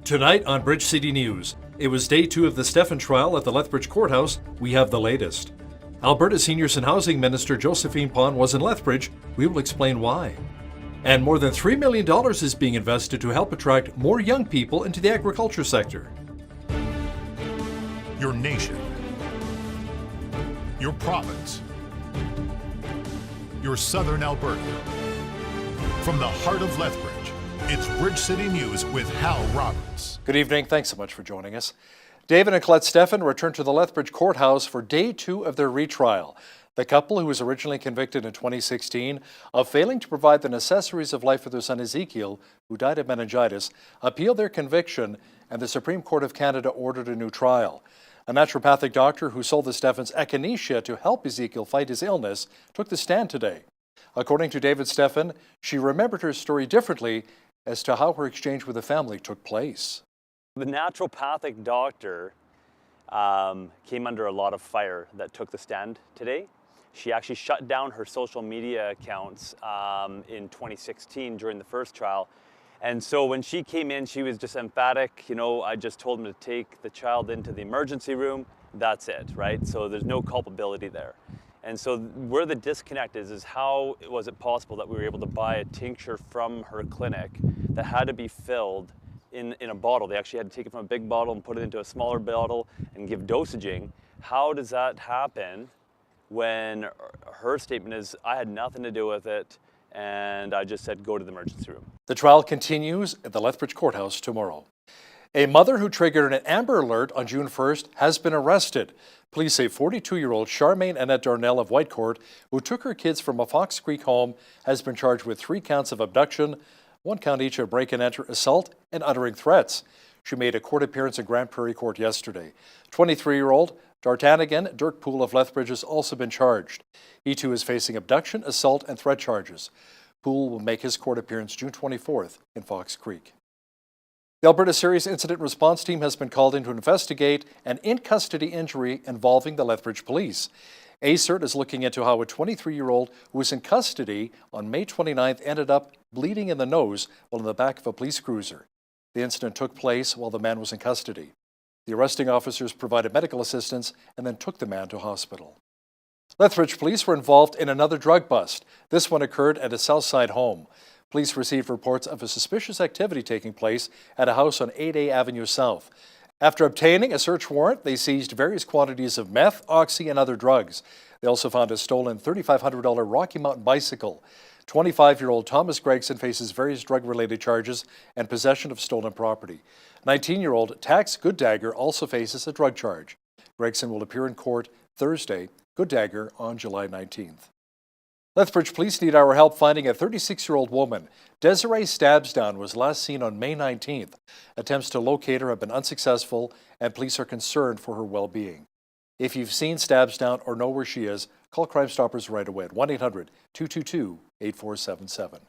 Tonight on Bridge City News, it was day 2 of the Stephen trial at the Lethbridge Courthouse. We have the latest. Alberta Seniors and Housing Minister Josephine Pon was in Lethbridge. We will explain why. And more than $3 million is being invested to help attract more young people into the agriculture sector. Your nation, your province, your southern Alberta. From the heart of Lethbridge, it's Bridge City News with Hal Roberts. Good evening. Thanks so much for joining us. David and Colette Stephen returned to the Lethbridge Courthouse for day 2 of their retrial. The couple, who was originally convicted in 2016 of failing to provide the necessaries of life for their son Ezekiel, who died of meningitis, appealed their conviction, and the Supreme Court of Canada ordered a new trial. A naturopathic doctor who sold the Stephens echinacea to help Ezekiel fight his illness took the stand today. According to David Stephen, she remembered her story differently as to how her exchange with the family took place. The naturopathic doctor came under a lot of fire that took the stand today. She actually shut down her social media accounts in 2016 during the first trial. And so when she came in, she was just emphatic. I just told him to take the child into the emergency room. That's it, right? So there's no culpability there. And so where the disconnect is how was it possible that we were able to buy a tincture from her clinic that had to be filled in a bottle? They actually had to take it from a big bottle and put it into a smaller bottle and give dosaging. How does that happen when her statement is, I had nothing to do with it, and I just said go to the emergency room? The trial continues at the Lethbridge Courthouse tomorrow. A mother who triggered an Amber Alert on June 1st has been arrested. Police say 42-year-old Charmaine Annette Darnell of Whitecourt, who took her kids from a Fox Creek home, has been charged with 3 counts of abduction, 1 count each of break-and-enter assault, and uttering threats. She made a court appearance in Grand Prairie Court yesterday. 23-year-old Dartanigan Dirk Poole of Lethbridge has also been charged. He too is facing abduction, assault, and threat charges. Poole will make his court appearance June 24th in Fox Creek. The Alberta Serious Incident Response Team has been called in to investigate an in-custody injury involving the Lethbridge Police. ACERT is looking into how a 23-year-old who was in custody on May 29th ended up bleeding in the nose while in the back of a police cruiser. The incident took place while the man was in custody. The arresting officers provided medical assistance and then took the man to hospital. Lethbridge Police were involved in another drug bust. This one occurred at a Southside home. Police received reports of a suspicious activity taking place at a house on 8A Avenue South. After obtaining a search warrant, they seized various quantities of meth, oxy, and other drugs. They also found a stolen $3,500 Rocky Mountain bicycle. 25-year-old Thomas Gregson faces various drug-related charges and possession of stolen property. 19-year-old Tax Gooddagger also faces a drug charge. Gregson will appear in court Thursday, Gooddagger on July 19th. Lethbridge Police need our help finding a 36-year-old woman. Desiree Stabsdown was last seen on May 19th. Attempts to locate her have been unsuccessful, and police are concerned for her well-being. If you've seen Stabsdown or know where she is, call Crime Stoppers right away at 1-800-222-8477.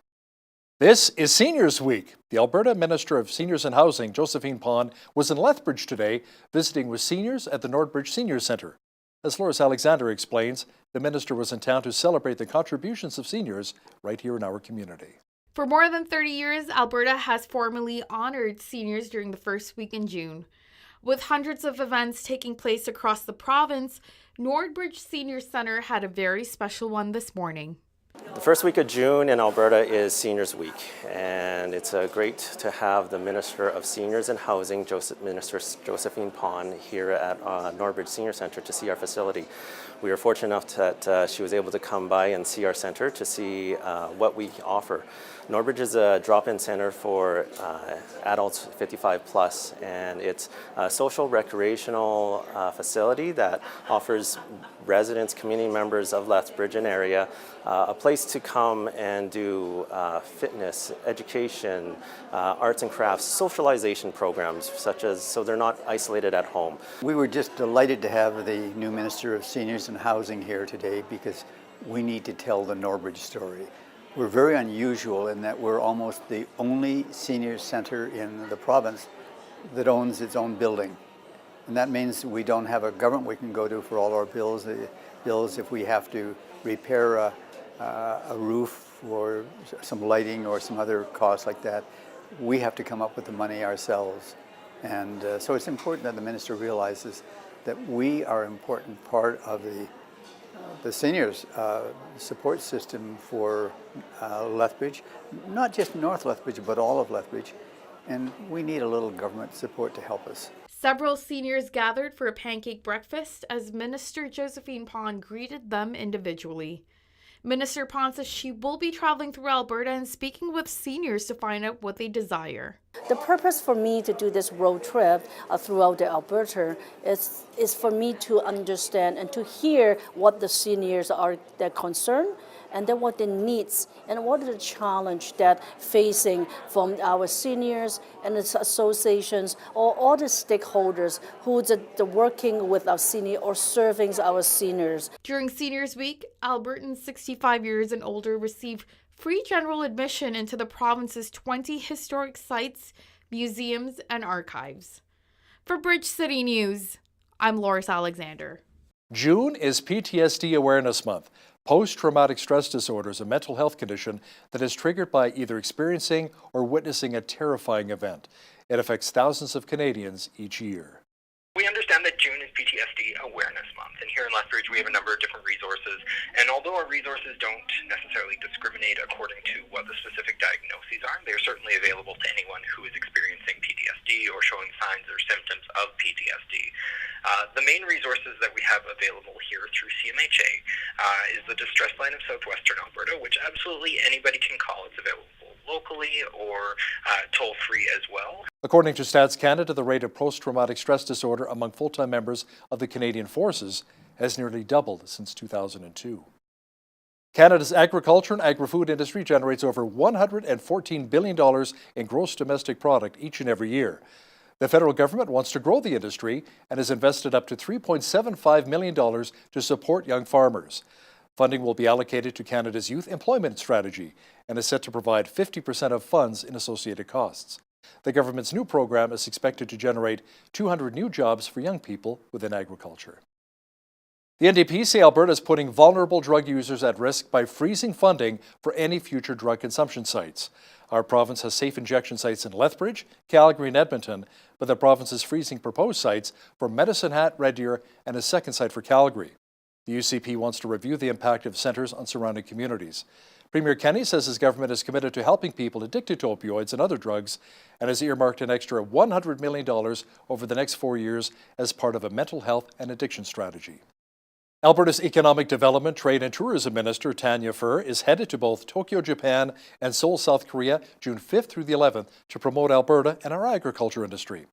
This is Seniors Week. The Alberta Minister of Seniors and Housing, Josephine Pon, was in Lethbridge today visiting with seniors at the Nordbridge Senior Centre. As Loris Alexander explains, the minister was in town to celebrate the contributions of seniors right here in our community. For more than 30 years, Alberta has formally honored seniors during the first week in June. With hundreds of events taking place across the province, Nordbridge Senior Centre had a very special one this morning. The first week of June in Alberta is Seniors Week, and it's great to have the Minister of Seniors and Housing, Minister Josephine Pon, here at Nordbridge Senior Centre to see our facility. We were fortunate enough that she was able to come by and see our centre to see what we offer. Nordbridge is a drop-in centre for adults 55 plus, and it's a social recreational facility that offers residents, community members of Lethbridge and area a place to come and do fitness, education, arts and crafts, socialization programs, such as so they're not isolated at home. We were just delighted to have the new Minister of Seniors and Housing here today because we need to tell the Nordbridge story. We're very unusual in that we're almost the only senior center in the province that owns its own building. And that means we don't have a government we can go to for all our bills. If we have to repair a roof or some lighting or some other costs like that, we have to come up with the money ourselves. And so it's important that the minister realizes that we are an important part of the seniors support system for Lethbridge, not just North Lethbridge, but all of Lethbridge. And we need a little government support to help us. Several seniors gathered for a pancake breakfast as Minister Josephine Pon greeted them individually. Minister Pon says she will be traveling through Alberta and speaking with seniors to find out what they desire. The purpose for me to do this road trip throughout the Alberta is for me to understand and to hear what the seniors are, their concern, and then what their needs and what are the challenge that facing from our seniors and its associations or all the stakeholders who are working with our senior or serving our seniors. During Seniors Week, Albertans 65 years and older receive free general admission into the province's 20 historic sites, museums, and archives. For Bridge City News, I'm Loris Alexander. June is PTSD Awareness Month. Post-traumatic stress disorder is a mental health condition that is triggered by either experiencing or witnessing a terrifying event. It affects thousands of Canadians each year. We understand that June is PTSD Awareness Month, and here in Lethbridge we have a number of different resources, and although our resources don't necessarily discriminate according to what the specific diagnoses are, they're certainly available to anyone who is experiencing PTSD or showing signs or symptoms of PTSD. The main resources that we have available here through CMHA is the Distress Line of Southwestern Alberta, which absolutely anybody can call. It's available locally or toll-free as well. According to Stats Canada, the rate of post-traumatic stress disorder among full-time members of the Canadian Forces has nearly doubled since 2002. Canada's agriculture and agri-food industry generates over $114 billion in gross domestic product each and every year. The federal government wants to grow the industry and has invested up to $3.75 million to support young farmers. Funding will be allocated to Canada's Youth Employment Strategy and is set to provide 50% of funds in associated costs. The government's new program is expected to generate 200 new jobs for young people within agriculture. The NDP say Alberta is putting vulnerable drug users at risk by freezing funding for any future drug consumption sites. Our province has safe injection sites in Lethbridge, Calgary, and Edmonton, but the province is freezing proposed sites for Medicine Hat, Red Deer, and a second site for Calgary. The UCP wants to review the impact of centres on surrounding communities. Premier Kenney says his government is committed to helping people addicted to opioids and other drugs and has earmarked an extra $100 million over the next 4 years as part of a mental health and addiction strategy. Alberta's Economic Development, Trade and Tourism Minister Tanya Furr is headed to both Tokyo, Japan and Seoul, South Korea, June 5th through the 11th to promote Alberta and our agriculture industry.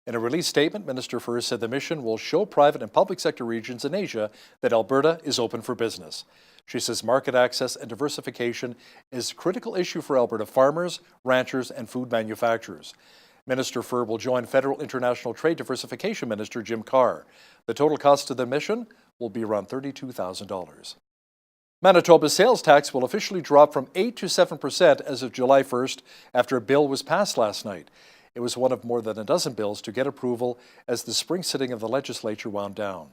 In a release statement, Minister Furr said the mission will show private and public sector regions in Asia that Alberta is open for business. She says market access and diversification is a critical issue for Alberta farmers, ranchers, and food manufacturers. Minister Furr will join Federal International Trade Diversification Minister Jim Carr. The total cost of the mission will be around $32,000. Manitoba's sales tax will officially drop from 8 to 7% as of July 1st after a bill was passed last night. It was one of more than a dozen bills to get approval as the spring sitting of the legislature wound down.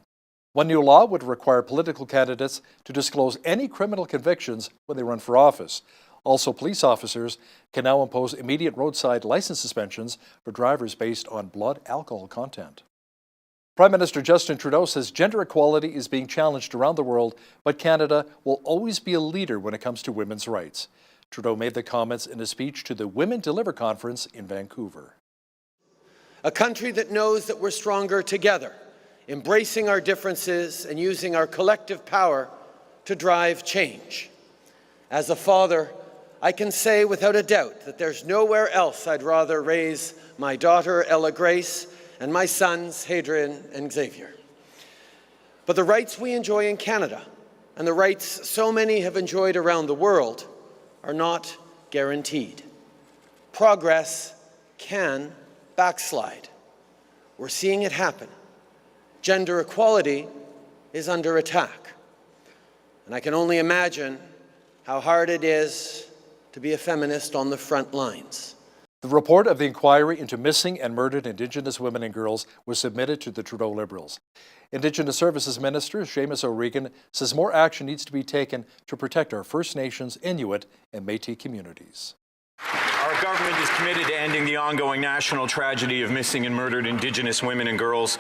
One new law would require political candidates to disclose any criminal convictions when they run for office. Also, police officers can now impose immediate roadside license suspensions for drivers based on blood alcohol content. Prime Minister Justin Trudeau says gender equality is being challenged around the world, but Canada will always be a leader when it comes to women's rights. Trudeau made the comments in a speech to the Women Deliver Conference in Vancouver. A country that knows that we're stronger together, embracing our differences and using our collective power to drive change. As a father, I can say without a doubt that there's nowhere else I'd rather raise my daughter, Ella Grace, and my sons, Hadrian and Xavier. But the rights we enjoy in Canada, and the rights so many have enjoyed around the world, are not guaranteed. Progress can backslide. We're seeing it happen. Gender equality is under attack. And I can only imagine how hard it is to be a feminist on the front lines. The report of the inquiry into missing and murdered Indigenous women and girls was submitted to the Trudeau Liberals. Indigenous Services Minister Seamus O'Regan says more action needs to be taken to protect our First Nations, Inuit, and Métis communities. Our government is committed to ending the ongoing national tragedy of missing and murdered Indigenous women and girls.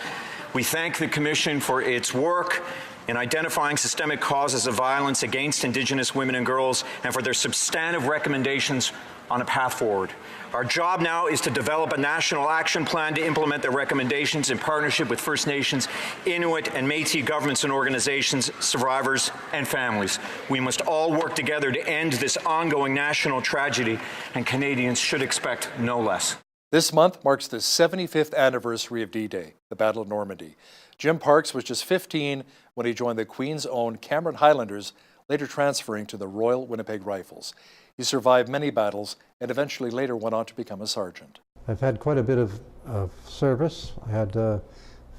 We thank the Commission for its work in identifying systemic causes of violence against Indigenous women and girls and for their substantive recommendations on a path forward. Our job now is to develop a national action plan to implement the recommendations in partnership with First Nations, Inuit, and Métis governments and organizations, survivors, and families. We must all work together to end this ongoing national tragedy, and Canadians should expect no less. This month marks the 75th anniversary of D-Day, the Battle of Normandy. Jim Parks was just 15 when he joined the Queen's own Cameron Highlanders, later transferring to the Royal Winnipeg Rifles. He survived many battles and eventually later went on to become a sergeant. I've had quite a bit of service. I had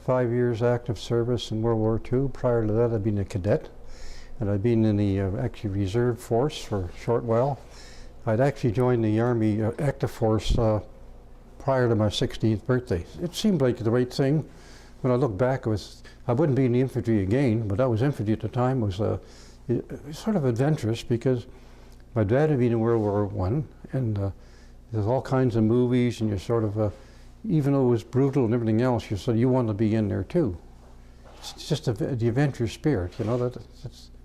5 years active service in World War II. Prior to that, I'd been a cadet, and I'd been in the actually reserve force for a short while. I'd actually joined the Army active force prior to my 16th birthday. It seemed like the right thing. When I look back, I wouldn't be in the infantry again, but that was infantry at the time. It was sort of adventurous because my dad had been in World War I, and there's all kinds of movies, and you're sort of, even though it was brutal and everything else, you want to be in there too. It's just the adventure spirit, you know,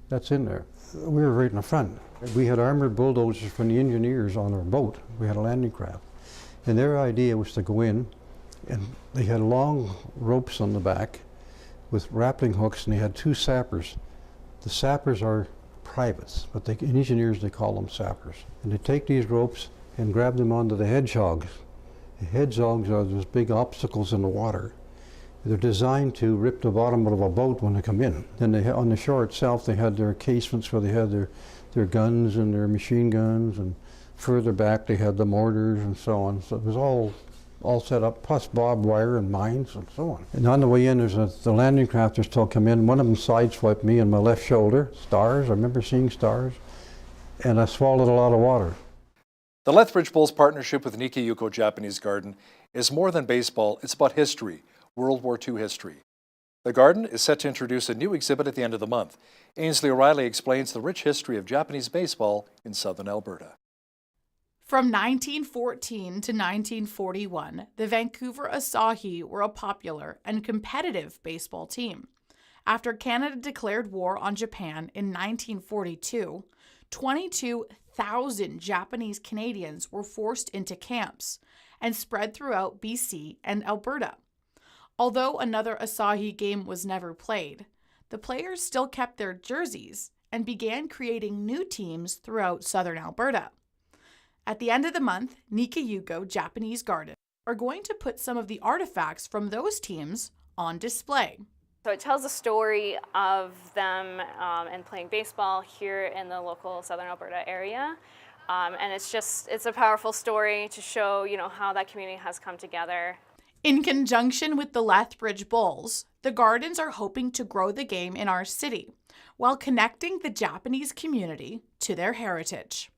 that's in there. We were right in the front. We had armored bulldozers from the engineers on our boat. We had a landing craft. And their idea was to go in, and they had long ropes on the back with grappling hooks, and they had 2 sappers. The sappers are privates, but in engineers they call them sappers. And they take these ropes and grab them onto the hedgehogs. The hedgehogs are those big obstacles in the water. They're designed to rip the bottom of a boat when they come in. Then on the shore itself they had their casements where they had their guns and their machine guns, and further back they had the mortars and so on. So it was all set up, plus barbed wire and mines and so on. And on the way in, the landing crafters still come in. One of them sideswiped me on my left shoulder, stars, I remember seeing stars, and I swallowed a lot of water. The Lethbridge Bulls' partnership with Nikki-Yuko Japanese Garden is more than baseball, it's about history, World War II history. The garden is set to introduce a new exhibit at the end of the month. Ainsley O'Reilly explains the rich history of Japanese baseball in southern Alberta. From 1914 to 1941, the Vancouver Asahi were a popular and competitive baseball team. After Canada declared war on Japan in 1942, 22,000 Japanese Canadians were forced into camps and spread throughout BC and Alberta. Although another Asahi game was never played, the players still kept their jerseys and began creating new teams throughout southern Alberta. At the end of the month, Nikki-Yuko Japanese Garden are going to put some of the artifacts from those teams on display. So it tells the story of them and playing baseball here in the local southern Alberta area. And it's a powerful story to show, how that community has come together. In conjunction with the Lethbridge Bulls, the Gardens are hoping to grow the game in our city while connecting the Japanese community to their heritage.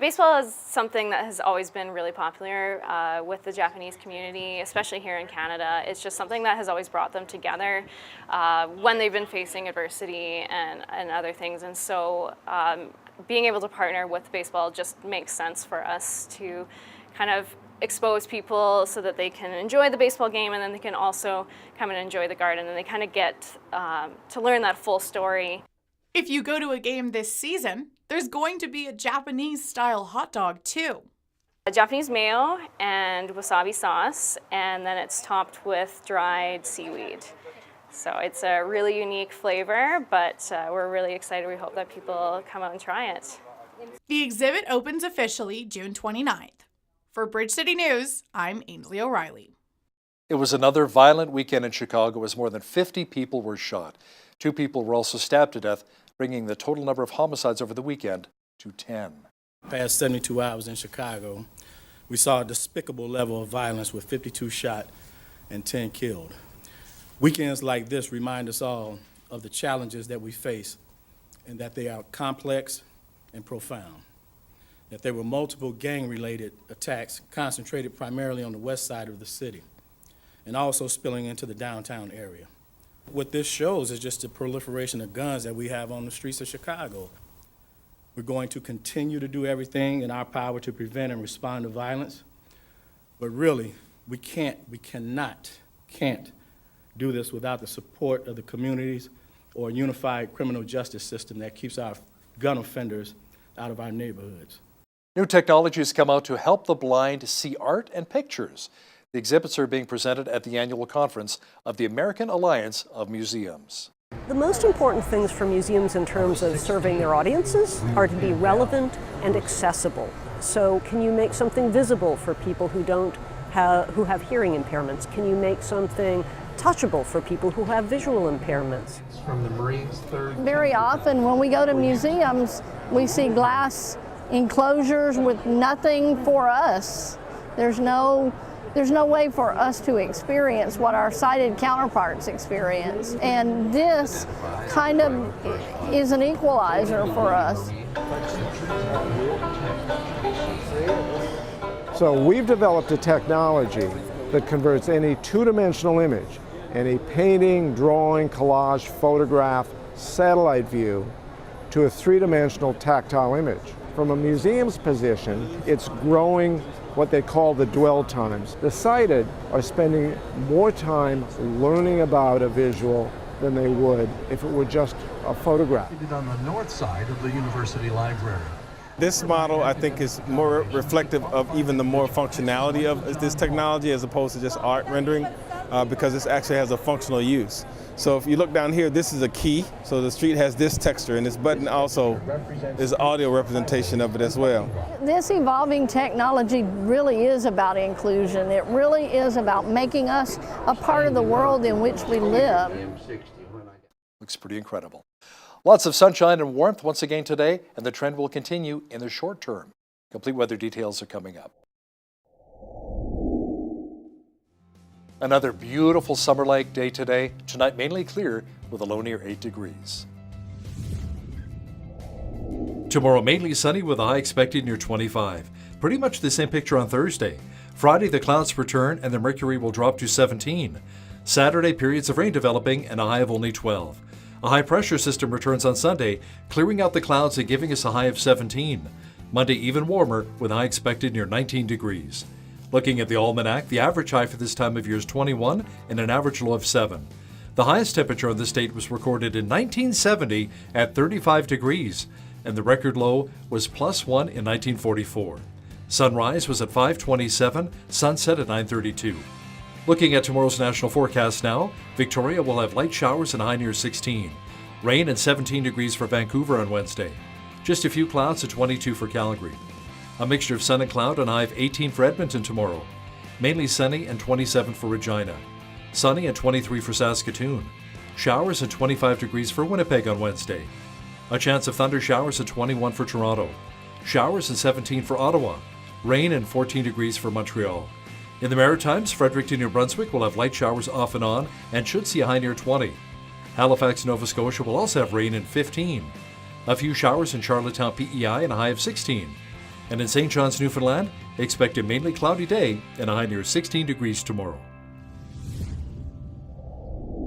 Baseball is something that has always been really popular with the Japanese community, especially here in Canada. It's just something that has always brought them together when they've been facing adversity and other things. And so being able to partner with baseball just makes sense for us to kind of expose people so that they can enjoy the baseball game, and then they can also come and enjoy the garden, and they kind of get to learn that full story. If you go to a game this season, there's going to be a Japanese-style hot dog, too. A Japanese mayo and wasabi sauce, and then it's topped with dried seaweed. So it's a really unique flavor, but we're really excited. We hope that people come out and try it. The exhibit opens officially June 29th. For Bridge City News, I'm Ainsley O'Reilly. It was another violent weekend in Chicago as more than 50 people were shot. 2 people were also stabbed to death, bringing the total number of homicides over the weekend to 10. Past 72 hours in Chicago, we saw a despicable level of violence with 52 shot and 10 killed. Weekends like this remind us all of the challenges that we face and that they are complex and profound. That there were multiple gang-related attacks concentrated primarily on the west side of the city and also spilling into the downtown area. What this shows is just the proliferation of guns that we have on the streets of Chicago. We're going to continue to do everything in our power to prevent and respond to violence. But really, we can't do this without the support of the communities or a unified criminal justice system that keeps our gun offenders out of our neighborhoods. New technologies come out to help the blind see art and pictures. The exhibits are being presented at the annual conference of the American Alliance of Museums. The most important things for museums in terms of serving their audiences are to be relevant and accessible. So can you make something visible for people who have hearing impairments? Can you make something touchable for people who have visual impairments? From the Marines' third. Very often when we go to museums, we see glass enclosures with nothing for us. There's no way for us to experience what our sighted counterparts experience. And this kind of is an equalizer for us. So we've developed a technology that converts any two-dimensional image, any painting, drawing, collage, photograph, satellite view, to a three-dimensional tactile image. From a museum's position, it's growing what they call the dwell times. The sighted are spending more time learning about a visual than they would if it were just a photograph. On the north side of the university library. This model, I think, is more reflective of even the more functionality of this technology as opposed to just art rendering, because this actually has a functional use. So if you look down here, this is a key. So the street has this texture, and this button also is audio representation of it as well. This evolving technology really is about inclusion. It really is about making us a part of the world in which we live. Looks pretty incredible. Lots of sunshine and warmth once again today, and the trend will continue in the short term. Complete weather details are coming up. Another beautiful summer-like day today. Tonight mainly clear with a low near 8 degrees. Tomorrow mainly sunny with a high expected near 25. Pretty much the same picture on Thursday. Friday the clouds return and the mercury will drop to 17. Saturday periods of rain developing and a high of only 12. A high pressure system returns on Sunday, clearing out the clouds and giving us a high of 17. Monday even warmer with a high expected near 19 degrees. Looking at the almanac, the average high for this time of year is 21 and an average low of 7. The highest temperature in the state was recorded in 1970 at 35 degrees, and the record low was +1 in 1944. Sunrise was at 5:27, sunset at 9:32. Looking at tomorrow's national forecast now, Victoria will have light showers and a high near 16. Rain and 17 degrees for Vancouver on Wednesday. Just a few clouds at 22 for Calgary. A mixture of sun and cloud and a high of 18 for Edmonton tomorrow. Mainly sunny and 27 for Regina. Sunny and 23 for Saskatoon. Showers at 25 degrees for Winnipeg on Wednesday. A chance of thunder showers at 21 for Toronto. Showers and 17 for Ottawa. Rain and 14 degrees for Montreal. In the Maritimes, Fredericton, New Brunswick will have light showers off and on and should see a high near 20. Halifax, Nova Scotia will also have rain and 15. A few showers in Charlottetown, PEI and a high of 16. And in St. John's, Newfoundland, expect a mainly cloudy day and a high near 16 degrees tomorrow.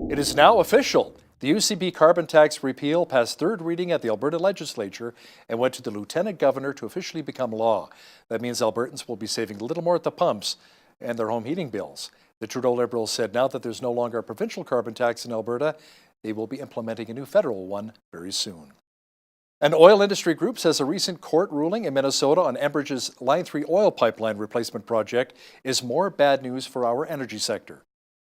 It is now official. The UCB carbon tax repeal passed third reading at the Alberta Legislature and went to the Lieutenant Governor to officially become law. That means Albertans will be saving a little more at the pumps and their home heating bills. The Trudeau Liberals said now that there's no longer a provincial carbon tax in Alberta, they will be implementing a new federal one very soon. An oil industry group says a recent court ruling in Minnesota on Enbridge's Line 3 oil pipeline replacement project is more bad news for our energy sector.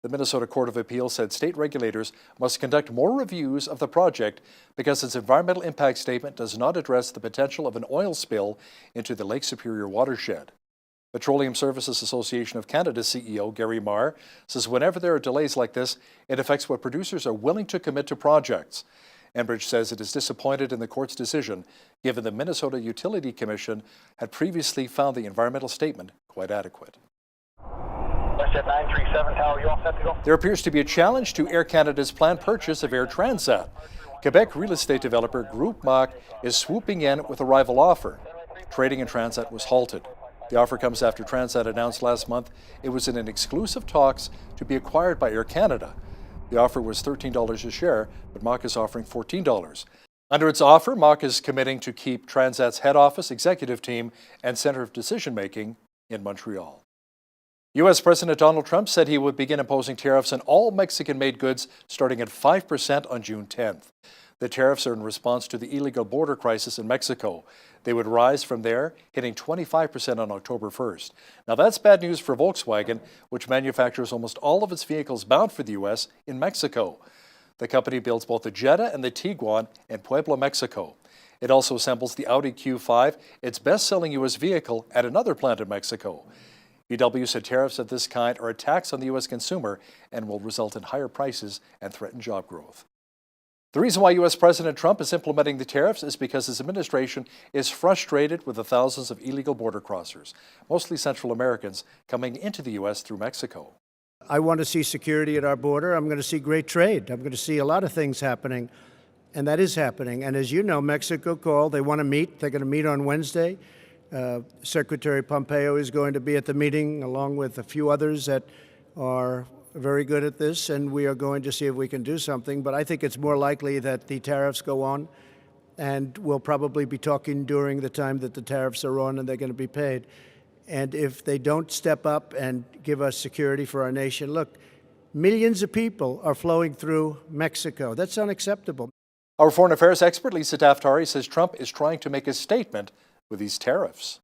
The Minnesota Court of Appeal said state regulators must conduct more reviews of the project because its environmental impact statement does not address the potential of an oil spill into the Lake Superior watershed. Petroleum Services Association of Canada CEO Gary Marr says whenever there are delays like this, it affects what producers are willing to commit to projects. Enbridge says it is disappointed in the court's decision, given the Minnesota Utility Commission had previously found the environmental statement quite adequate. 937 Tower, you all set to go? There appears to be a challenge to Air Canada's planned purchase of Air Transat. Quebec real estate developer Groupe Mac is swooping in with a rival offer. Trading in Transat was halted. The offer comes after Transat announced last month it was in an exclusive talks to be acquired by Air Canada. The offer was $13 a share, but Mac is offering $14. Under its offer, MOC is committing to keep Transat's head office, executive team, and center of decision-making in Montreal. U.S. President Donald Trump said he would begin imposing tariffs on all Mexican-made goods starting at 5% on June 10th. The tariffs are in response to the illegal border crisis in Mexico. They would rise from there, hitting 25% on October 1st. Now that's bad news for Volkswagen, which manufactures almost all of its vehicles bound for the U.S. in Mexico. The company builds both the Jetta and the Tiguan in Puebla, Mexico. It also assembles the Audi Q5, its best-selling U.S. vehicle, at another plant in Mexico. VW said tariffs of this kind are a tax on the U.S. consumer and will result in higher prices and threaten job growth. The reason why U.S. President Trump is implementing the tariffs is because his administration is frustrated with the thousands of illegal border crossers, mostly Central Americans, coming into the U.S. through Mexico. I want to see security at our border. I'm going to see great trade. I'm going to see a lot of things happening, and that is happening. And as you know, Mexico called. They want to meet. They're going to meet on Wednesday. Secretary Pompeo is going to be at the meeting, along with a few others that are very good at this, and we are going to see if we can do something. But I think it's more likely that the tariffs go on, and we'll probably be talking during the time that the tariffs are on and they're going to be paid. And if they don't step up and give us security for our nation, look, millions of people are flowing through Mexico. That's unacceptable. Our foreign affairs expert, Lisa Daftari, says Trump is trying to make a statement with these tariffs.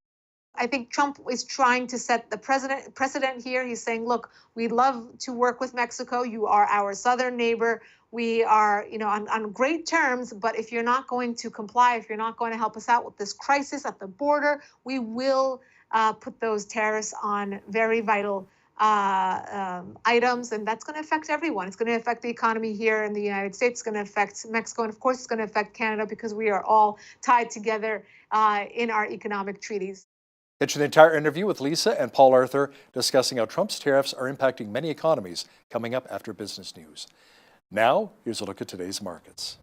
I think Trump is trying to set the precedent here. He's saying, look, we'd love to work with Mexico. You are our southern neighbor. We are, on great terms, but if you're not going to comply, if you're not going to help us out with this crisis at the border, we will put those tariffs on very vital items, and that's going to affect everyone. It's going to affect the economy here in the United States. It's going to affect Mexico, and of course, it's going to affect Canada because we are all tied together in our economic treaties. It's the entire interview with Lisa and Paul Arthur discussing how Trump's tariffs are impacting many economies, coming up after business news. Now, here's a look at today's markets.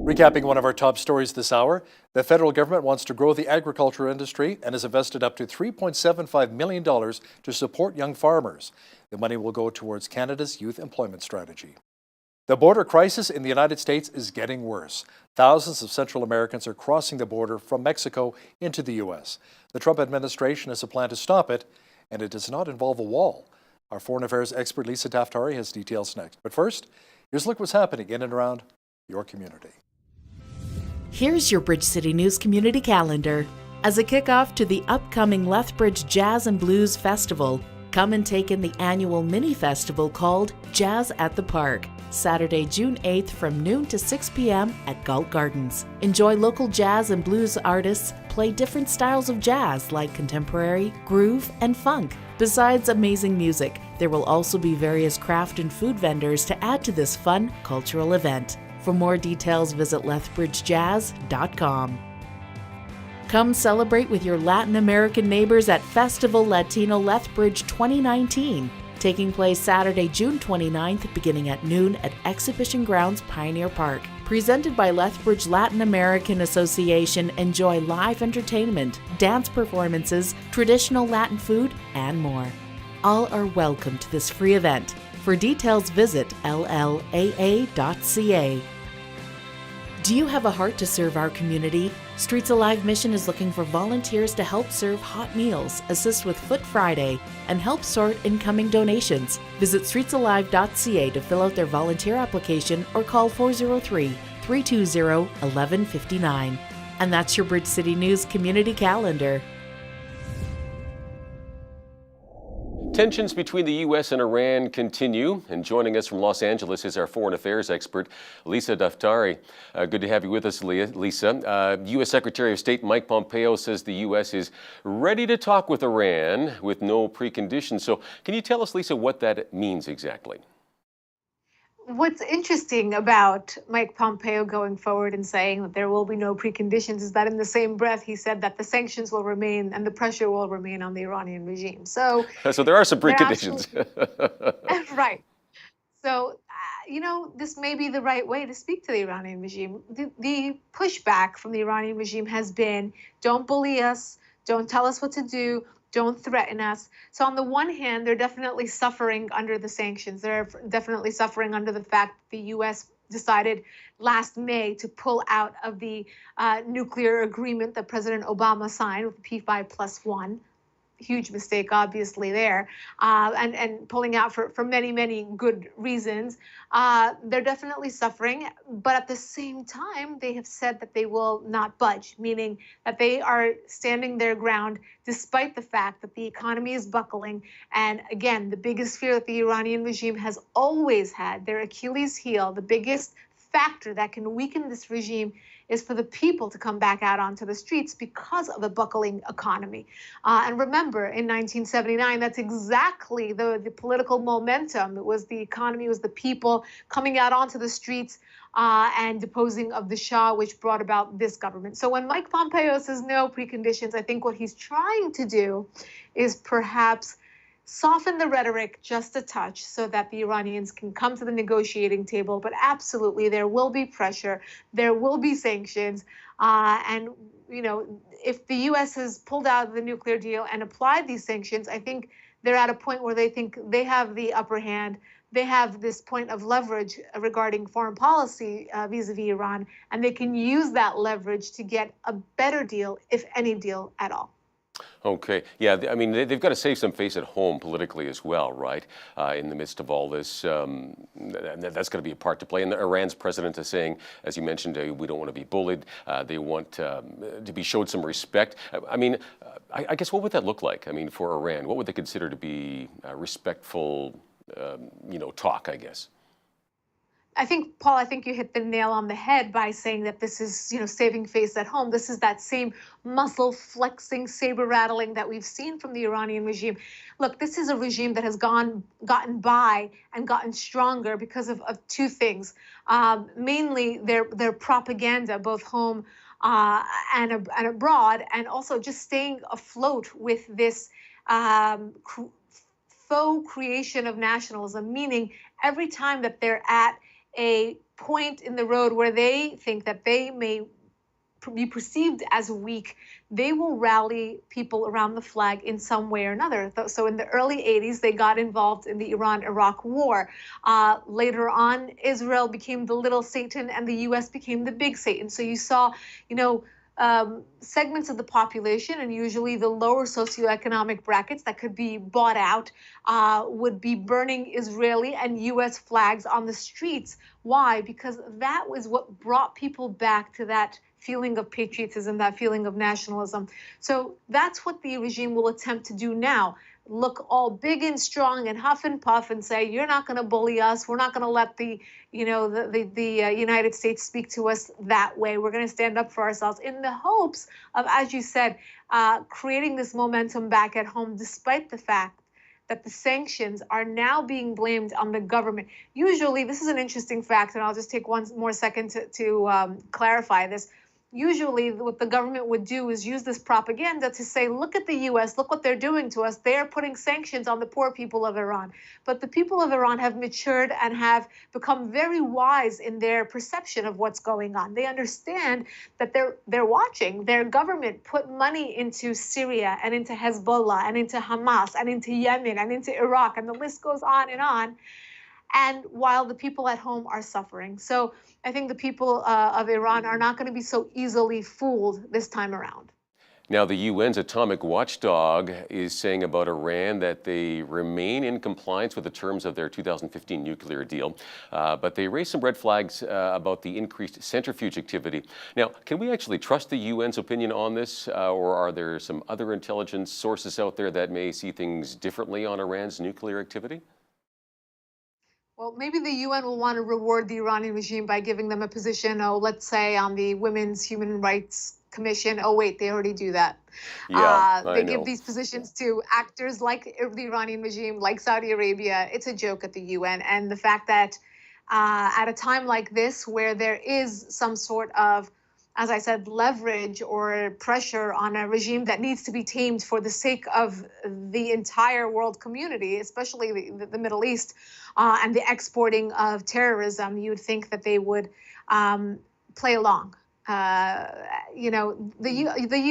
Recapping one of our top stories this hour, the federal government wants to grow the agriculture industry and has invested up to $3.75 million to support young farmers. The money will go towards Canada's youth employment strategy. The border crisis in the United States is getting worse. Thousands of Central Americans are crossing the border from Mexico into the U.S. The Trump administration has a plan to stop it, and it does not involve a wall. Our foreign affairs expert Lisa Daftari has details next. But first, here's a look at what's happening in and around your community. Here's your Bridge City News community calendar. As a kickoff to the upcoming Lethbridge Jazz and Blues Festival, come and take in the annual mini festival called Jazz at the Park, Saturday, June 8th from noon to 6 p.m. at Galt Gardens. Enjoy local jazz and blues artists play different styles of jazz like contemporary, groove, and funk. Besides amazing music, there will also be various craft and food vendors to add to this fun cultural event. For more details, visit lethbridgejazz.com. Come celebrate with your Latin American neighbors at Festival Latino Lethbridge 2019, taking place Saturday, June 29th, beginning at noon at Exhibition Grounds, Pioneer Park. Presented by Lethbridge Latin American Association, enjoy live entertainment, dance performances, traditional Latin food, and more. All are welcome to this free event. For details, visit lllaa.ca. Do you have a heart to serve our community? Streets Alive Mission is looking for volunteers to help serve hot meals, assist with Foot Friday, and help sort incoming donations. Visit streetsalive.ca to fill out their volunteer application or call 403-320-1159. And that's your Bridge City News Community Calendar. Tensions between the U.S. and Iran continue, and joining us from Los Angeles is our foreign affairs expert, Lisa Daftari. Good to have you with us, Lisa. U.S. Secretary of State Mike Pompeo says the U.S. is ready to talk with Iran with no preconditions. So can you tell us, Lisa, what that means exactly? What's interesting about Mike Pompeo going forward and saying that there will be no preconditions is that in the same breath he said that the sanctions will remain and the pressure will remain on the Iranian regime. So there are some preconditions. Right. So, this may be the right way to speak to the Iranian regime. The pushback from the Iranian regime has been, don't bully us, don't tell us what to do, don't threaten us. So on the one hand, they're definitely suffering under the sanctions. They're definitely suffering under the fact that the U.S. decided last May to pull out of the nuclear agreement that President Obama signed with P5+1. Huge mistake, obviously, there, and pulling out for many, many good reasons. They're definitely suffering, but at the same time, they have said that they will not budge, meaning that they are standing their ground despite the fact that the economy is buckling. And again, the biggest fear that the Iranian regime has always had, their Achilles heel, the biggest factor that can weaken this regime is for the people to come back out onto the streets because of a buckling economy. And remember, in 1979, that's exactly the political momentum. It was the economy, it was the people coming out onto the streets and deposing of the Shah, which brought about this government. So when Mike Pompeo says no preconditions, I think what he's trying to do is perhaps soften the rhetoric just a touch so that the Iranians can come to the negotiating table. But absolutely, there will be pressure. There will be sanctions. And, if the U.S. has pulled out of the nuclear deal and applied these sanctions, I think they're at a point where they think they have the upper hand. They have this point of leverage regarding foreign policy vis-a-vis Iran, and they can use that leverage to get a better deal, if any deal at all. Okay. Yeah, I mean, they've got to save some face at home politically as well, right? In the midst of all this, that's going to be a part to play. And Iran's president is saying, as you mentioned, we don't want to be bullied. They want to be showed some respect. I mean, I guess what would that look like? I mean, for Iran, what would they consider to be respectful, talk, I guess? I think, Paul, you hit the nail on the head by saying that this is, saving face at home. This is that same muscle flexing, saber rattling that we've seen from the Iranian regime. Look, this is a regime that has gotten by and gotten stronger because of two things. Mainly their propaganda, both home and abroad, and also just staying afloat with this faux creation of nationalism, meaning every time that they're at a point in the road where they think that they may be perceived as weak, they will rally people around the flag in some way or another. So in the early 80s, they got involved in the Iran-Iraq war. Later on, Israel became the little Satan and the U.S. became the big Satan. So you saw, segments of the population, and usually the lower socioeconomic brackets that could be bought out, would be burning Israeli and U.S. flags on the streets. Why? Because that was what brought people back to that feeling of patriotism, that feeling of nationalism. So that's what the regime will attempt to do now. Look all big and strong and huff and puff and say, you're not going to bully us. We're not going to let the United States speak to us that way. We're going to stand up for ourselves in the hopes of, as you said, creating this momentum back at home, despite the fact that the sanctions are now being blamed on the government. Usually, this is an interesting fact, and I'll just take one more second to clarify this. Usually what the government would do is use this propaganda to say, look at the U.S., look what they're doing to us. They're putting sanctions on the poor people of Iran. But the people of Iran have matured and have become very wise in their perception of what's going on. They understand that they're watching. Their government put money into Syria and into Hezbollah and into Hamas and into Yemen and into Iraq, and the list goes on. and while the people at home are suffering. So I think the people of Iran are not going to be so easily fooled this time around. Now, the UN's atomic watchdog is saying about Iran that they remain in compliance with the terms of their 2015 nuclear deal, but they raised some red flags about the increased centrifuge activity. Now, can we actually trust the UN's opinion on this, or are there some other intelligence sources out there that may see things differently on Iran's nuclear activity? Well, maybe the UN will want to reward the Iranian regime by giving them a position, let's say on the Women's Human Rights Commission. Oh, wait, they already do that. Yeah, They give these positions to actors like the Iranian regime, like Saudi Arabia. It's a joke at the UN. And the fact that at a time like this, where there is some sort of, as I said, leverage or pressure on a regime that needs to be tamed for the sake of the entire world community, especially the Middle East, and the exporting of terrorism, you would think that they would play along. The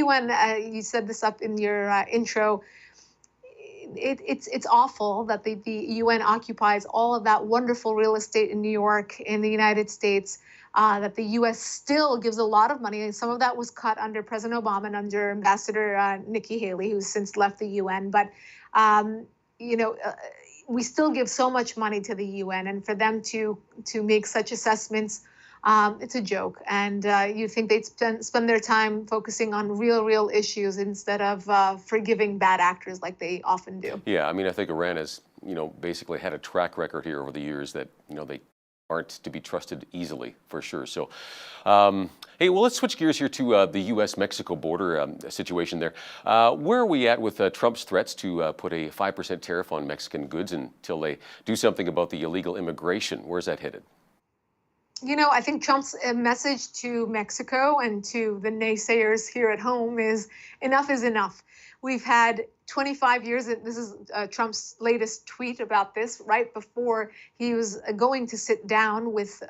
UN, you said this up in your intro, it's awful that the UN occupies all of that wonderful real estate in New York, in the United States, that the U.S. still gives a lot of money. And some of that was cut under President Obama and under Ambassador Nikki Haley, who's since left the UN. But, we still give so much money to the UN, and for them to make such assessments, it's a joke. And you think they'd spend their time focusing on real issues instead of forgiving bad actors like they often do. Yeah, I mean, I think Iran has, basically had a track record here over the years that, they aren't to be trusted easily, for sure. So, hey, well, let's switch gears here to the U.S.-Mexico border situation there. Where are we at with Trump's threats to put a 5% tariff on Mexican goods until they do something about the illegal immigration? Where's that headed? I think Trump's message to Mexico and to the naysayers here at home is enough is enough. We've had 25 years, this is Trump's latest tweet about this, right before he was going to sit down with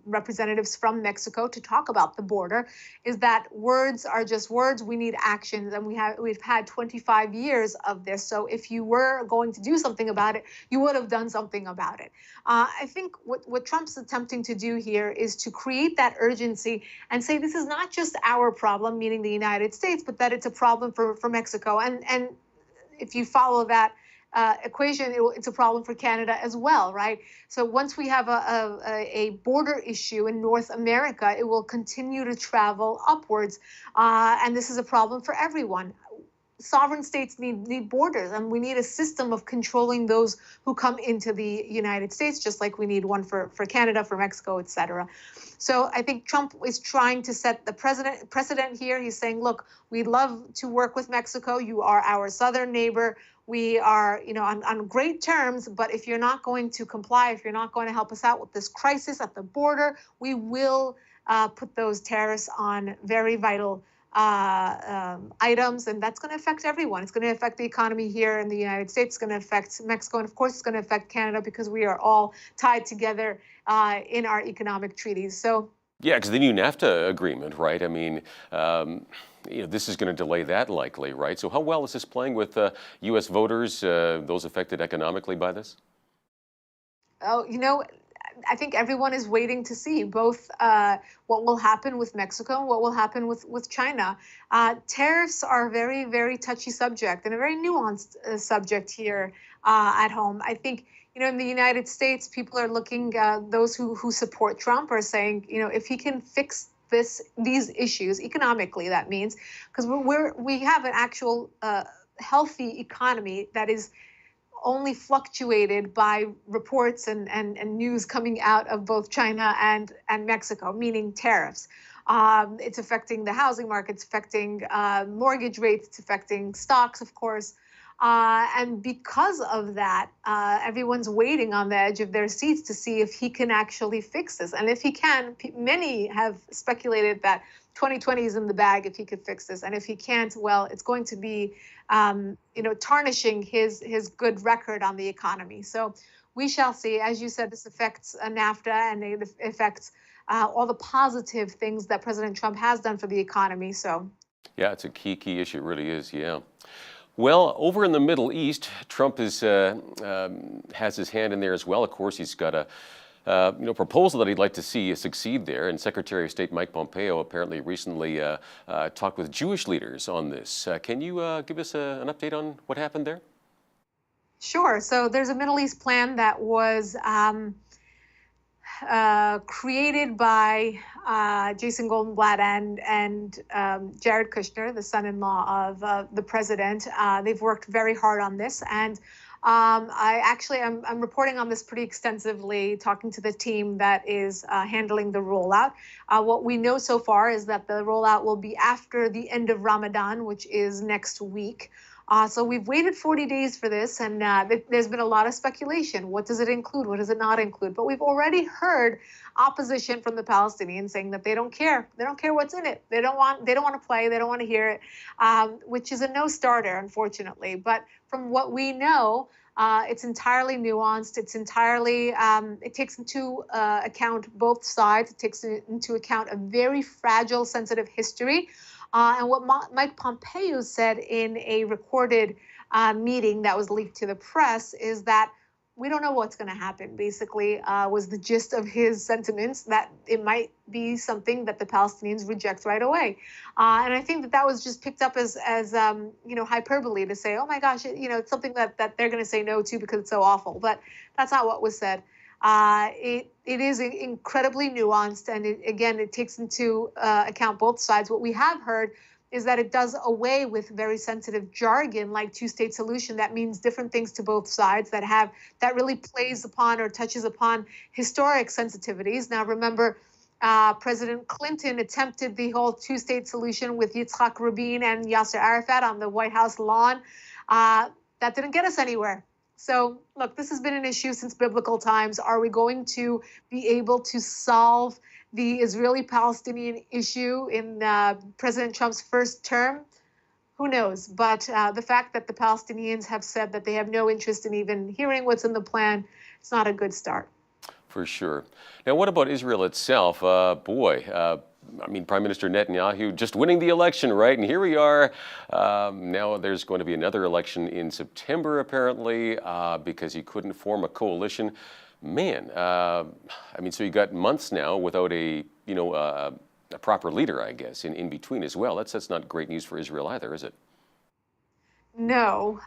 representatives from Mexico to talk about the border, is that words are just words. We need actions, and we've had 25 years of this. So if you were going to do something about it, you would have done something about it. I think what Trump's attempting to do here is to create that urgency and say this is not just our problem, meaning the United States, but that it's a problem for Mexico. And if you follow that equation, it's a problem for Canada as well, right? So once we have a border issue in North America, it will continue to travel upwards. And this is a problem for everyone. Sovereign states need borders, and we need a system of controlling those who come into the United States, just like we need one for Canada, for Mexico, et cetera. So I think Trump is trying to set the precedent here. He's saying, look, we'd love to work with Mexico. You are our southern neighbor. We are, on great terms, but if you're not going to comply, if you're not going to help us out with this crisis at the border, we will put those tariffs on very vital items, and that's going to affect everyone. It's going to affect the economy here in the United States. It's going to affect Mexico, and of course, it's going to affect Canada because we are all tied together in our economic treaties. So, yeah, because the new NAFTA agreement, right? I mean, this is going to delay that likely, right? So, how well is this playing with U.S. voters, those affected economically by this? Oh, I think everyone is waiting to see both what will happen with Mexico and what will happen with China. Tariffs are a very, very touchy subject and a very nuanced subject here at home. I think, in the United States, people are looking, those who support Trump are saying, if he can fix these issues economically, that means, because we have an actual healthy economy that is only fluctuated by reports and news coming out of both China and Mexico, meaning tariffs. It's affecting the housing market, it's affecting mortgage rates, it's affecting stocks, of course. And because of that, everyone's waiting on the edge of their seats to see if he can actually fix this. And if he can, many have speculated that 2020 is in the bag if he could fix this. And if he can't, well, it's going to be, tarnishing his good record on the economy. So we shall see. As you said, this affects NAFTA, and it affects all the positive things that President Trump has done for the economy. So, yeah, it's a key issue. It really is. Yeah. Well, over in the Middle East, Trump is, has his hand in there as well. Of course, he's got a proposal that he'd like to see succeed there. And Secretary of State Mike Pompeo apparently recently talked with Jewish leaders on this. Can you give us an update on what happened there? Sure. So there's a Middle East plan that was created by Jason Goldenblatt and Jared Kushner, the son-in-law of the president. They've worked very hard on this, and I'm reporting on this pretty extensively, talking to the team that is handling the rollout. What we know so far is that the rollout will be after the end of Ramadan, which is next week. So we've waited 40 days for this, and there's been a lot of speculation. What does it include? What does it not include? But we've already heard opposition from the Palestinians saying that they don't care. They don't care what's in it. They don't want to play. They don't want to hear it, which is a no-starter, unfortunately. But from what we know, it's entirely nuanced. It's entirely, it takes into account both sides. It takes into account a very fragile, sensitive history. And what Mike Pompeo said in a recorded meeting that was leaked to the press is that we don't know what's going to happen, basically, was the gist of his sentiments, that it might be something that the Palestinians reject right away. And I think that was just picked up as hyperbole to say, oh my gosh, it's something that they're going to say no to because it's so awful. But that's not what was said. It is incredibly nuanced, and it takes into account both sides. What we have heard is that it does away with very sensitive jargon like two-state solution that means different things to both sides, that really plays upon or touches upon historic sensitivities. Now, remember, President Clinton attempted the whole two-state solution with Yitzhak Rabin and Yasser Arafat on the White House lawn. That didn't get us anywhere. So, look, this has been an issue since biblical times. Are we going to be able to solve the Israeli-Palestinian issue in President Trump's first term? Who knows? But the fact that the Palestinians have said that they have no interest in even hearing what's in the plan, it's not a good start. For sure. Now, what about Israel itself? Prime Minister Netanyahu just winning the election, right? And here we are. Now there's going to be another election in September, apparently, because he couldn't form a coalition. Man, so you got months now without a proper leader, I guess, in between as well. That's not great news for Israel either, is it? No.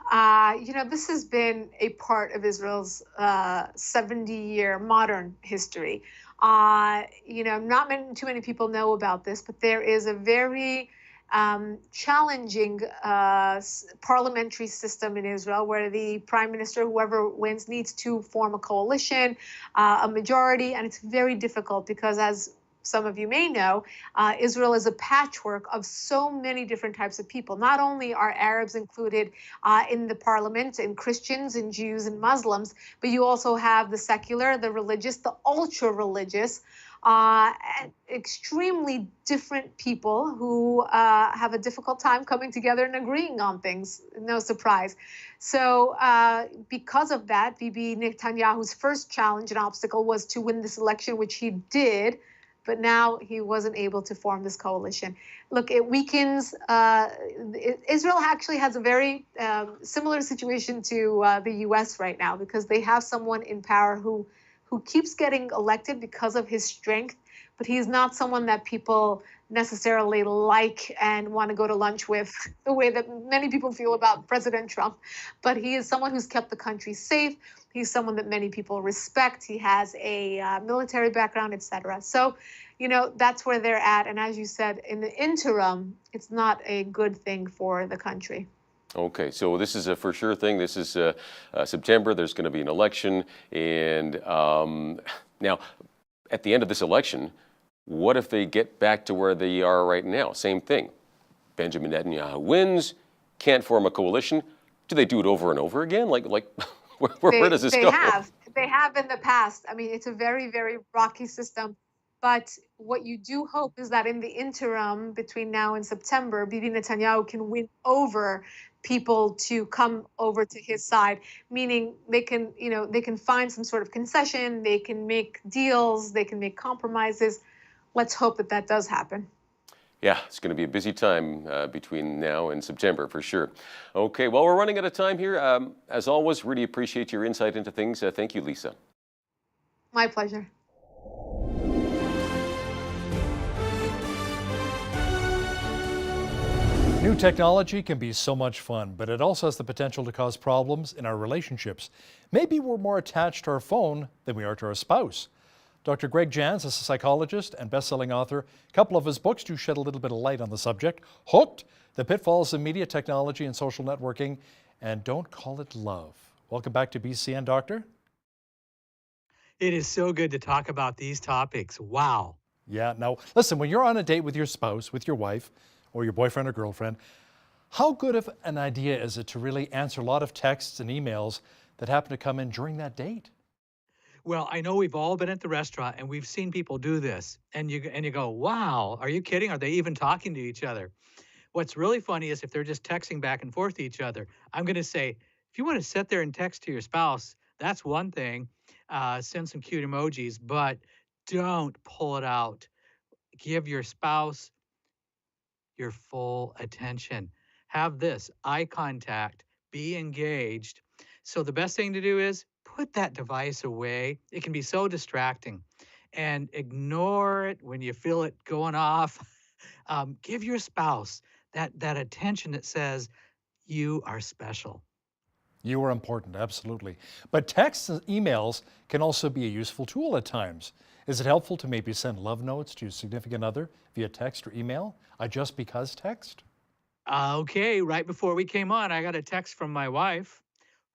This has been a part of Israel's 70-year modern history. Not too many people know about this, but there is a very challenging parliamentary system in Israel where the prime minister, whoever wins, needs to form a coalition, a majority, and it's very difficult because, as some of you may know, Israel is a patchwork of so many different types of people. Not only are Arabs included in the parliament, and Christians and Jews and Muslims, but you also have the secular, the religious, the ultra-religious, extremely different people who have a difficult time coming together and agreeing on things. No surprise. So because of that, Bibi Netanyahu's first challenge and obstacle was to win this election, which he did. But now he wasn't able to form this coalition. Look, it weakens. Israel actually has a very similar situation to the U.S. right now because they have someone in power who keeps getting elected because of his strength, but he's not someone that people necessarily like and want to go to lunch with the way that many people feel about President Trump. But he is someone who's kept the country safe. He's someone that many people respect. He has a military background, etc. So, that's where they're at. And as you said, in the interim, it's not a good thing for the country. Okay, so this is a for sure thing. This is September. There's going to be an election. And now, at the end of this election, what if they get back to where they are right now? Same thing. Benjamin Netanyahu wins, can't form a coalition. Do they do it over and over again? Like where does this go? They have in the past. It's a very, very rocky system. But what you do hope is that in the interim, between now and September, Bibi Netanyahu can win over people to come over to his side, meaning they can find some sort of concession, they can make deals, they can make compromises. Let's hope that does happen. Yeah, it's going to be a busy time between now and September for sure. Okay, well, we're running out of time here. As always, really appreciate your insight into things. Thank you, Lisa. My pleasure. New technology can be so much fun, but it also has the potential to cause problems in our relationships. Maybe we're more attached to our phone than we are to our spouse. Dr. Greg Jans is a psychologist and best-selling author. A couple of his books do shed a little bit of light on the subject. Hooked, The Pitfalls of Media Technology and Social Networking, and Don't Call It Love. Welcome back to BCN, Doctor. It is so good to talk about these topics. Wow. Yeah, now listen, when you're on a date with your spouse, with your wife, or your boyfriend or girlfriend, how good of an idea is it to really answer a lot of texts and emails that happen to come in during that date? Well, I know we've all been at the restaurant and we've seen people do this, and you go, "Wow, are you kidding? Are they even talking to each other?" What's really funny is if they're just texting back and forth to each other. I'm going to say, if you want to sit there and text to your spouse, that's one thing. Send some cute emojis, but don't pull it out. Give your spouse your full attention. Have this eye contact, be engaged. So the best thing to do is put that device away. It can be so distracting, and ignore it when you feel it going off. Give your spouse that attention that says you are special. You are important, absolutely. But texts and emails can also be a useful tool at times. Is it helpful to maybe send love notes to your significant other via text or email? A just because text? Okay, right before we came on, I got a text from my wife.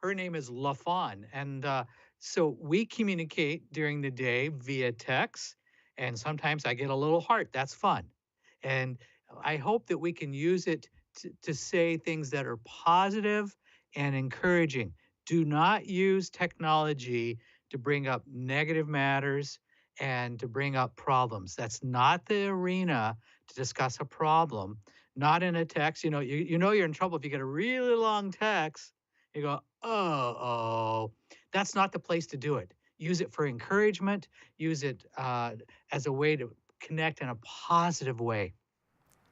Her name is LaFawn, and so we communicate during the day via text, and sometimes I get a little heart. That's fun. And I hope that we can use it to say things that are positive and encouraging. Do not use technology to bring up negative matters and to bring up problems. That's not the arena to discuss a problem. Not in a text. You know you're in trouble if you get a really long text. You go, oh, that's not the place to do it. Use it for encouragement. Use it as a way to connect in a positive way.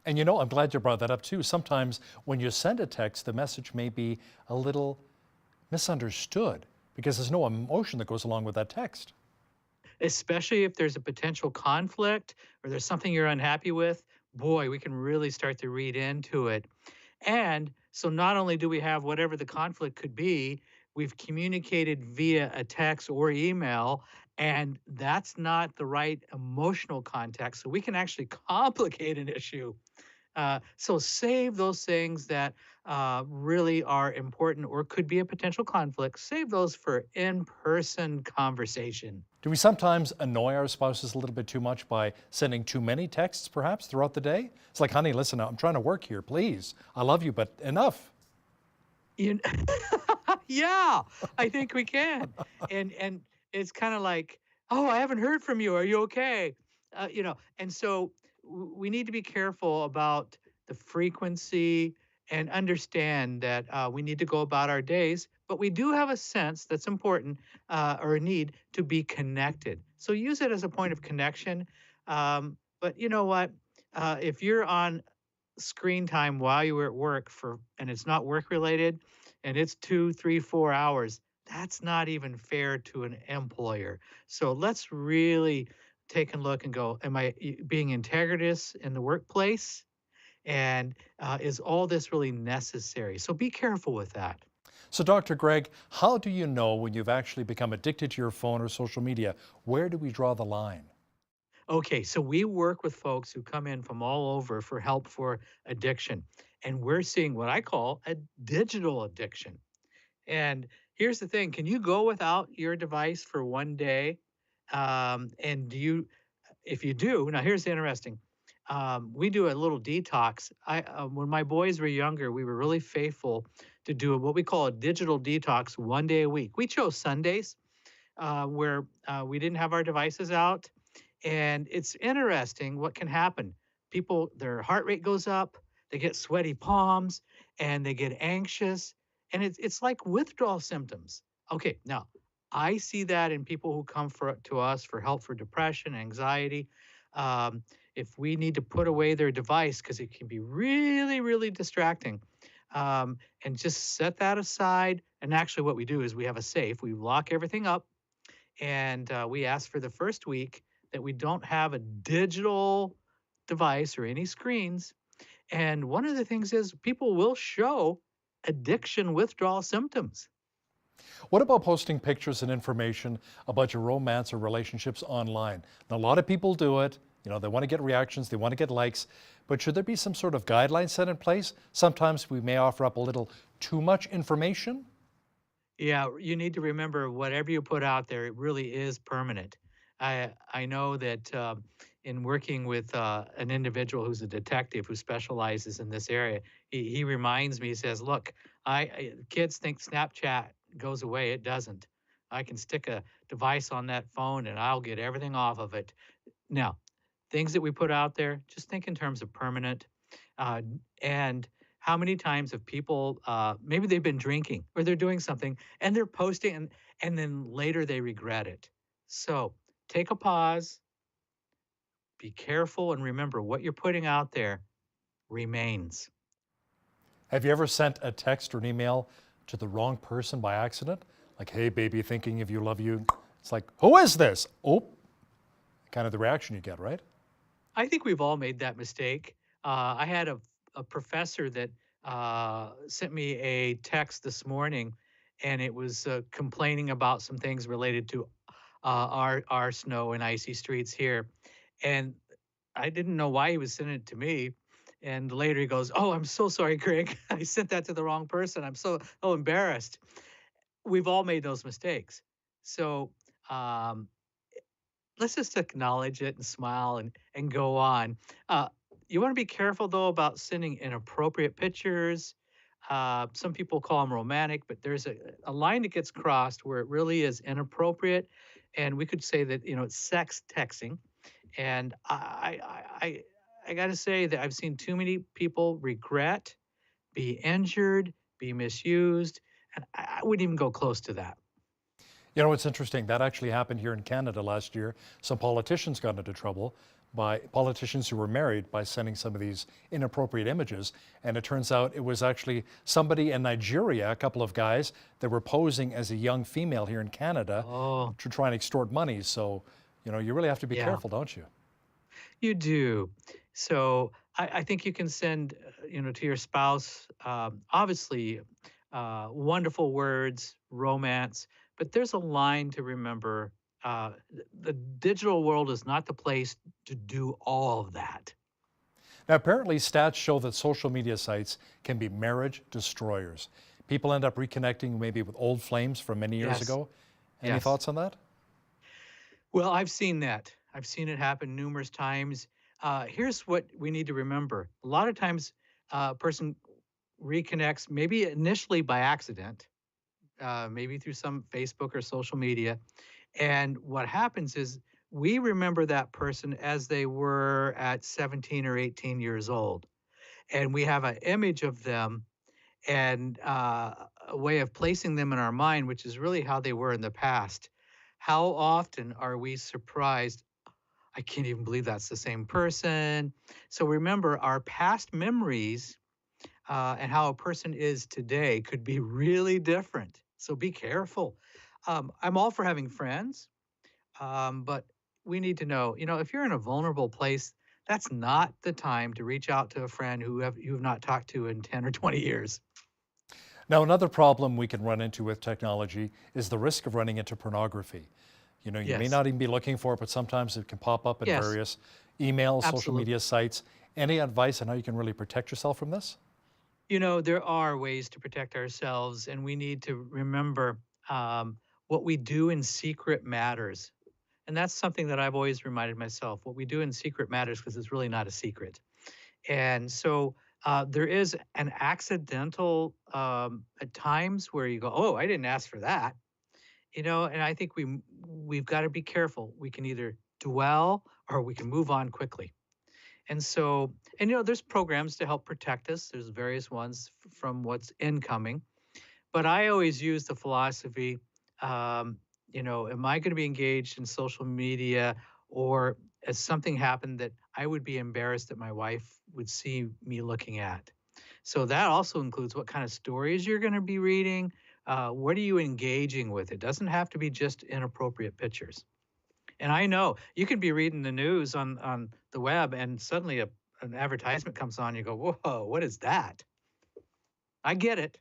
And I'm glad you brought that up too. Sometimes when you send a text, the message may be a little misunderstood because there's no emotion that goes along with that text. Especially if there's a potential conflict or there's something you're unhappy with, boy, we can really start to read into it. And so not only do we have whatever the conflict could be, we've communicated via a text or email, and that's not the right emotional context. So we can actually complicate an issue. So save those things that really are important or could be a potential conflict. Save those for in-person conversation. Do we sometimes annoy our spouses a little bit too much by sending too many texts, perhaps, throughout the day? It's like, honey, listen, I'm trying to work here, please. I love you, but enough. Yeah, I think we can. And it's kind of like, oh, I haven't heard from you. Are you okay? And so we need to be careful about the frequency and understand that we need to go about our days, but we do have a sense that's important or a need to be connected. So use it as a point of connection. But you know what? If you're on screen time while you were at work and it's not work related and it's 2, 3, 4 hours, that's not even fair to an employer. So let's really take a look and go, am I being integritous in the workplace? And is all this really necessary? So be careful with that. So Dr. Greg, how do you know when you've actually become addicted to your phone or social media? Where do we draw the line? Okay, so we work with folks who come in from all over for help for addiction. And we're seeing what I call a digital addiction. And here's the thing, can you go without your device for one day? And if you do, now here's the interesting. We do a little detox. When my boys were younger, we were really faithful to do what we call a digital detox one day a week. We chose Sundays where we didn't have our devices out. And it's interesting what can happen. People, their heart rate goes up, they get sweaty palms, and they get anxious. And it's like withdrawal symptoms. Okay, now I see that in people who come to us for help for depression, anxiety. if we need to put away their device because it can be really, really distracting, and just set that aside. And actually, what we do is we have a safe. We lock everything up, and we ask for the first week that we don't have a digital device or any screens. And one of the things is people will show addiction withdrawal symptoms. What about posting pictures and information about your romance or relationships online? Now, a lot of people do it. You know, they want to get reactions, they want to get likes, but should there be some sort of guidelines set in place? Sometimes we may offer up a little too much information. Yeah, you need to remember whatever you put out there, it really is permanent. I know that in working with an individual who's a detective who specializes in this area, he reminds me, he says, look, kids think Snapchat goes away. It doesn't. I can stick a device on that phone and I'll get everything off of it. Now, things that we put out there, just think in terms of permanent. Uh, and how many times have people, maybe they've been drinking or they're doing something and they're posting and then later they regret it. So take a pause, be careful, and remember what you're putting out there remains. Have you ever sent a text or an email to the wrong person by accident? Like, hey, baby, thinking of you, love you. It's like, who is this? Oh, kind of the reaction you get, right? I think we've all made that mistake. I had a professor that sent me a text this morning, and it was complaining about some things related to our snow and icy streets here. And I didn't know why he was sending it to me. And later he goes, "Oh, I'm so sorry, Greg. I sent that to the wrong person. I'm so embarrassed." We've all made those mistakes. So um, let's just acknowledge it and smile and go on. Uh, you want to be careful though about sending inappropriate pictures. Some people call them romantic, but there's a line that gets crossed where it really is inappropriate, and we could say that it's sex texting. And I got to say that I've seen too many people regret, be injured, be misused, and I wouldn't even go close to that. You know, it's interesting. That actually happened here in Canada last year. Some politicians got into trouble by politicians who were married by sending some of these inappropriate images. And it turns out it was actually somebody in Nigeria, a couple of guys that were posing as a young female here in Canada to try and extort money. So, you really have to be careful, don't you? You do. So I think you can send, to your spouse, obviously, wonderful words, romance, but there's a line to remember. The digital world is not the place to do all of that. Now, apparently, stats show that social media sites can be marriage destroyers. People end up reconnecting maybe with old flames from many years ago. Any thoughts on that? Well, I've seen that. I've seen it happen numerous times. Here's what we need to remember. A lot of times, a person reconnects maybe initially by accident, maybe through some Facebook or social media. And what happens is we remember that person as they were at 17 or 18 years old. And we have an image of them and a way of placing them in our mind, which is really how they were in the past. How often are we surprised? I can't even believe that's the same person. So remember, our past memories and how a person is today could be really different. So be careful. I'm all for having friends, but we need to know, if you're in a vulnerable place, that's not the time to reach out to a friend you've not talked to in 10 or 20 years. Now, another problem we can run into with technology is the risk of running into pornography. You may not even be looking for it, but sometimes it can pop up in various emails, social media sites. Any advice on how you can really protect yourself from this? There are ways to protect ourselves, and we need to remember what we do in secret matters. And that's something that I've always reminded myself. What we do in secret matters because it's really not a secret. And so there is an accidental at times where you go, oh, I didn't ask for that. And I think we've got to be careful. We can either dwell or we can move on quickly. And so, there's programs to help protect us. There's various ones from what's incoming. But I always use the philosophy, am I going to be engaged in social media or as something happened that I would be embarrassed that my wife would see me looking at. So that also includes what kind of stories you're going to be reading. What are you engaging with? It doesn't have to be just inappropriate pictures. And I know you can be reading the news on the web and suddenly an advertisement comes on. You go, whoa, what is that? I get it.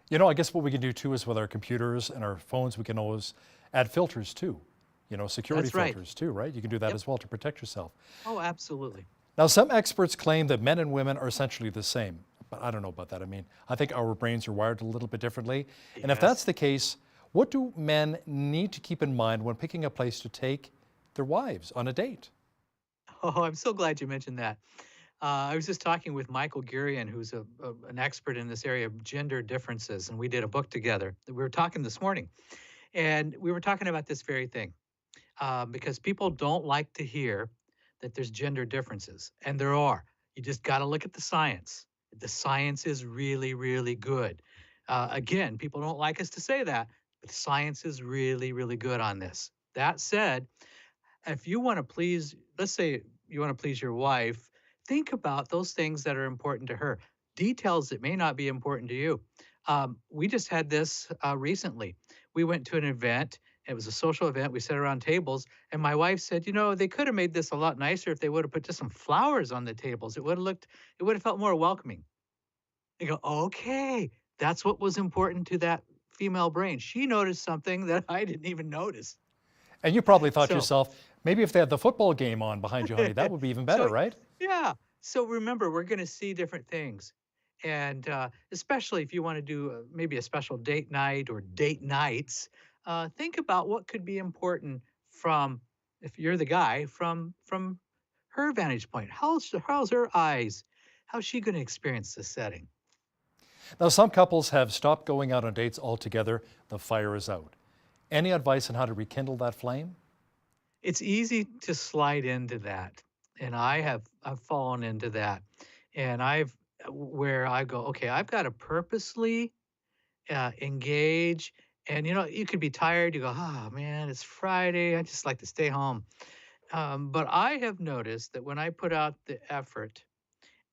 You know, I guess what we can do too is with our computers and our phones, we can always add filters too. You know, security That's right. filters too, right? You can do that Yep. as well to protect yourself. Oh, absolutely. Now, some experts claim that men and women are essentially the same, but I don't know about that. I mean, I think our brains are wired a little bit differently. And if that's the case, what do men need to keep in mind when picking a place to take their wives on a date? Oh, I'm so glad you mentioned that. I was just talking with Michael Gurian, who's an expert in this area of gender differences, and we did a book together. We were talking this morning, and we were talking about this very thing because people don't like to hear that there's gender differences, and there are. You just got to look at the science. The science is really, really good. Again, people don't like us to say that, but science is really, really good on this. That said, if you want to please, let's say you want to please your wife, think about those things that are important to her, details that may not be important to you. We just had this recently. We went to an event. It was a social event. We sat around tables, and my wife said, "You know, they could have made this a lot nicer if they would have put just some flowers on the tables. It would have felt more welcoming." You go, "Okay, that's what was important to that female brain. She noticed something that I didn't even notice." And you probably thought to So- yourself, maybe if they had the football game on behind you, honey, that would be even better, So, right? Yeah. So remember, we're going to see different things. And especially if you want to do maybe a special date night or date nights, think about what could be important from, if you're the guy, from her vantage point. How's her eyes? How's she going to experience the setting? Now, some couples have stopped going out on dates altogether. The fire is out. Any advice on how to rekindle that flame? It's easy to slide into that, and I've fallen into that, and where I go, okay, I've got to purposely engage, and you could be tired. You go, oh man, it's Friday. I just like to stay home. But I have noticed that when I put out the effort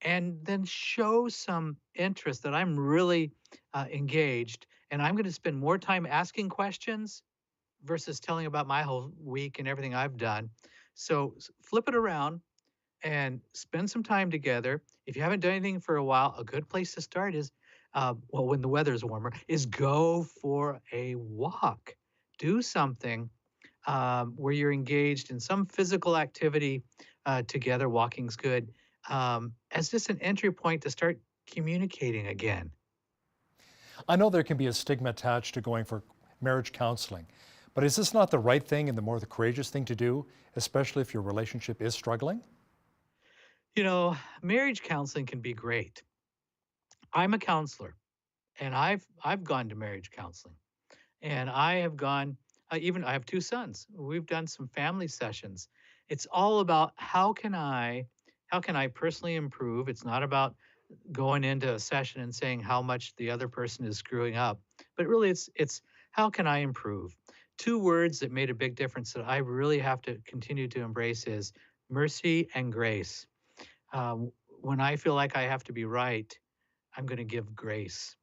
and then show some interest that I'm really engaged, and I'm going to spend more time asking questions versus telling about my whole week and everything I've done. So flip it around and spend some time together. If you haven't done anything for a while, a good place to start is, well, when the weather is warmer, is go for a walk. Do something where you're engaged in some physical activity together. Walking's good as just an entry point to start communicating again. I know there can be a stigma attached to going for marriage counseling, but is this not the right thing and the courageous thing to do, especially if your relationship is struggling? Marriage counseling can be great. I'm a counselor, and I've gone to marriage counseling, and I have gone. I have two sons. We've done some family sessions. It's all about how can I personally improve. It's not about going into a session and saying how much the other person is screwing up, but really it's how can I improve. Two words that made a big difference that I really have to continue to embrace is mercy and grace. When I feel like I have to be right, I'm going to give grace.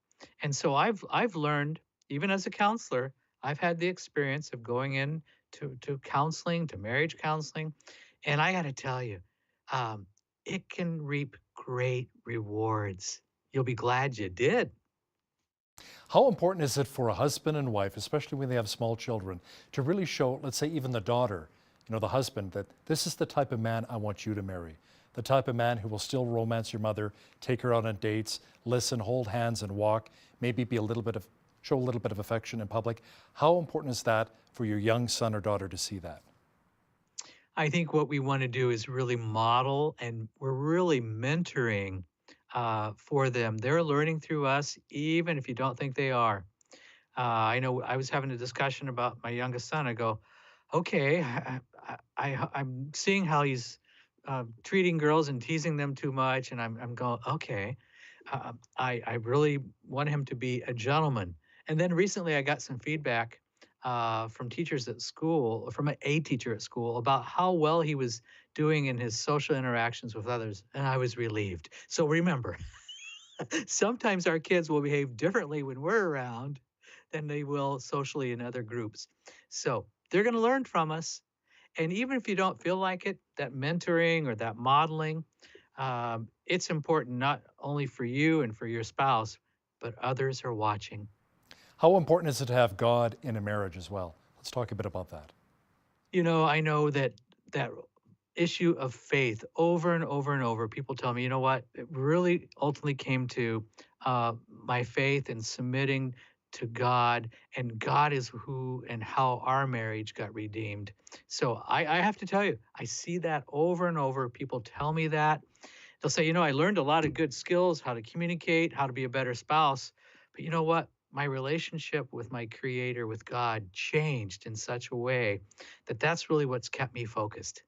And so I've learned, even as a counselor, I've had the experience of going in to counseling, to marriage counseling, and I got to tell you, it can reap great rewards. You'll be glad you did. How important is it for a husband and wife, especially when they have small children, to really show, let's say even the daughter, the husband, that this is the type of man I want you to marry? The type of man who will still romance your mother, take her out on dates, listen, hold hands and walk, maybe show a little bit of affection in public. How important is that for your young son or daughter to see that? I think what we want to do is really model, and we're really mentoring for them. They're learning through us, even if you don't think they are. I know I was having a discussion about my youngest son. I go, okay, I'm seeing how he's treating girls and teasing them too much, and I'm going, okay, I really want him to be a gentleman. And then recently I got some feedback from teachers at school, from a teacher at school, about how well he was doing in his social interactions with others, and I was relieved. So remember, sometimes our kids will behave differently when we're around than they will socially in other groups. So they're going to learn from us. And even if you don't feel like it, that mentoring or that modeling, it's important not only for you and for your spouse, but others are watching. How important is it to have God in a marriage as well? Let's talk a bit about that. You know, I know that issue of faith over and over and over, people tell me, you know what, it really ultimately came to my faith and submitting to God, and God is who and how our marriage got redeemed. So I have to tell you, I see that over and over. People tell me that. They'll say, you know, I learned a lot of good skills, how to communicate, how to be a better spouse. But you know what? My relationship with my Creator, with God, changed in such a way that that's really what's kept me focused.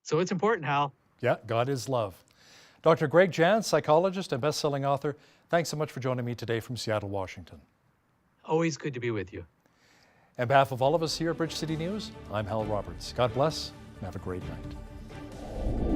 So it's important, Hal. Yeah, God is love. Dr. Greg Jans, psychologist and best-selling author, thanks so much for joining me today from Seattle, Washington. Always good to be with you. On behalf of all of us here at Bridge City News, I'm Hal Roberts. God bless and have a great night.